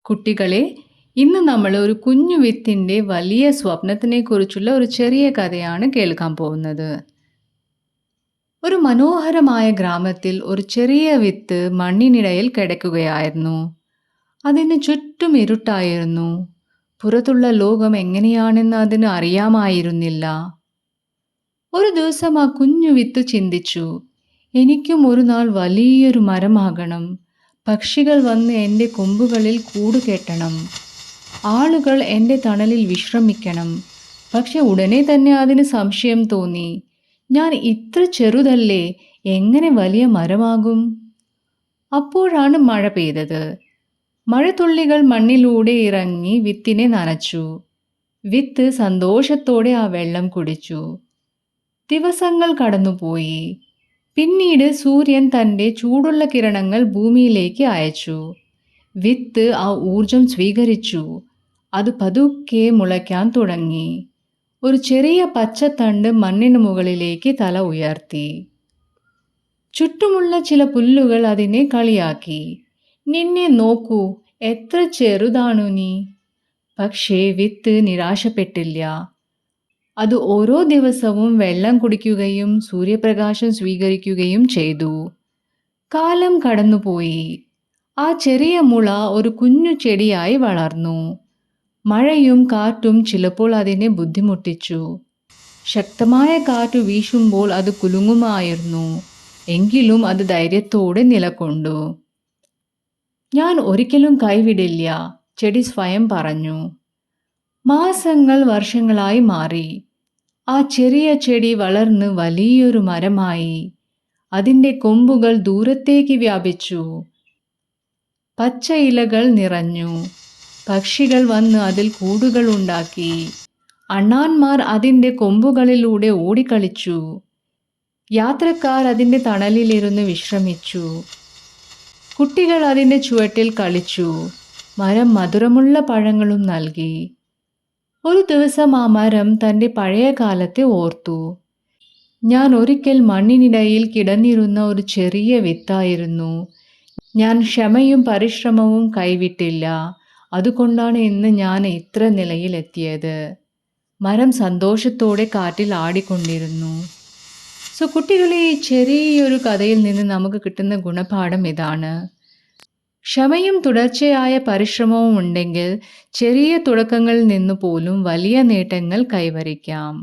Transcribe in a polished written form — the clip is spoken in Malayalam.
കുട്ടികളെ, ഇന്ന് നമ്മൾ ഒരു കുഞ്ഞു വിത്തിൻ്റെ വലിയ സ്വപ്നത്തിനെക്കുറിച്ചുള്ള ഒരു ചെറിയ കഥയാണ് കേൾക്കാൻ പോകുന്നത്. ഒരു മനോഹരമായ ഗ്രാമത്തിൽ ഒരു ചെറിയ വിത്ത് മണ്ണിനിടയിൽ കിടക്കുകയായിരുന്നു. അതിന് ചുറ്റും ഇരുട്ടായിരുന്നു. പുറത്തുള്ള ലോകം എങ്ങനെയാണെന്ന് അതിന് അറിയാമായിരുന്നില്ല. ഒരു ദിവസം ആ കുഞ്ഞു വിത്ത് ചിന്തിച്ചു, എനിക്കും ഒരു നാൾ വലിയൊരു മരമാകണം. പക്ഷികൾ വന്ന് എൻ്റെ കൊമ്പുകളിൽ കൂട് കെട്ടണം. ആളുകൾ എൻ്റെ തണലിൽ വിശ്രമിക്കണം. പക്ഷെ ഉടനെ തന്നെ അതിന് സംശയം തോന്നി. ഞാൻ ഇത്ര ചെറുതല്ലേ, എങ്ങനെ വലിയ മരമാകും? അപ്പോഴാണ് മഴ പെയ്തത്. മഴത്തുള്ളികൾ മണ്ണിലൂടെ ഇറങ്ങി വിത്തിനെ നനച്ചു. വിത്ത് സന്തോഷത്തോടെ ആ വെള്ളം കുടിച്ചു. ദിവസങ്ങൾ കടന്നുപോയി. പിന്നീട് സൂര്യൻ തൻ്റെ ചൂടുള്ള കിരണങ്ങൾ ഭൂമിയിലേക്ക് അയച്ചു. വിത്ത് ആ ഊർജം സ്വീകരിച്ചു. അത് പതുക്കെ മുളയ്ക്കാൻ തുടങ്ങി. ഒരു ചെറിയ പച്ചത്തണ്ട് മണ്ണിന് മുകളിലേക്ക് തല ഉയർത്തി. ചുറ്റുമുള്ള ചില പുല്ലുകൾ അതിനെ കളിയാക്കി. നിന്നെ നോക്കൂ, എത്ര ചെറുതാണു നീ. പക്ഷേ വിത്ത് നിരാശപ്പെട്ടില്ല. അത് ഓരോ ദിവസവും വെള്ളം കുടിക്കുകയും സൂര്യപ്രകാശം സ്വീകരിക്കുകയും ചെയ്തു. കാലം കടന്നുപോയി. ആ ചെറിയ മുള ഒരു കുഞ്ഞു ചെടിയായി വളർന്നു. മഴയും കാറ്റും ചിലപ്പോൾ അതിനെ ബുദ്ധിമുട്ടിച്ചു. ശക്തമായ കാറ്റ് വീശുമ്പോൾ അത് കുലുങ്ങുമായിരുന്നു. എങ്കിലും അത് ധൈര്യത്തോടെ നിലകൊണ്ടു. ഞാൻ ഒരിക്കലും കൈവിടില്ല, ചെടി സ്വയം പറഞ്ഞു. മാസങ്ങൾ വർഷങ്ങളായി മാറി. ആ ചെറിയ ചെടി വളർന്ന് വലിയൊരു മരമായി. അതിൻ്റെ കൊമ്പുകൾ ദൂരത്തേക്ക് വ്യാപിച്ചു. പച്ച ഇലകൾ നിറഞ്ഞു. പക്ഷികൾ വന്ന് അതിൽ കൂടുകൾ ഉണ്ടാക്കി. അണ്ണാന്മാർ അതിൻ്റെ കൊമ്പുകളിലൂടെ ഓടിക്കളിച്ചു. യാത്രക്കാർ അതിൻ്റെ തണലിലിരുന്ന് വിശ്രമിച്ചു. കുട്ടികൾ അതിൻ്റെ ചുവട്ടിൽ കളിച്ചു. മരം മധുരമുള്ള പഴങ്ങളും നൽകി. ഒരു ദിവസം ആ മരം തൻ്റെ പഴയ കാലത്തെ ഓർത്തു. ഞാൻ ഒരിക്കൽ മണ്ണിനിടയിൽ കിടന്നിരുന്ന ഒരു ചെറിയ വിത്തായിരുന്നു. ഞാൻ ക്ഷമയും പരിശ്രമവും കൈവിട്ടില്ല. അതുകൊണ്ടാണ് ഇന്ന് ഞാൻ ഇത്ര നിലയിലെത്തിയത്. മരം സന്തോഷത്തോടെ കാറ്റിൽ ആടിക്കൊണ്ടിരുന്നു. കുട്ടികളെ, ഈ ചെറിയൊരു കഥയിൽ നിന്ന് നമുക്ക് കിട്ടുന്ന ഗുണപാഠം ഇതാണ്. ക്ഷമയും തുടർച്ചയായ പരിശ്രമവും ഉണ്ടെങ്കിൽ ചെറിയ തുടക്കങ്ങളിൽ നിന്ന് പോലും വലിയ നേട്ടങ്ങൾ കൈവരിക്കാം.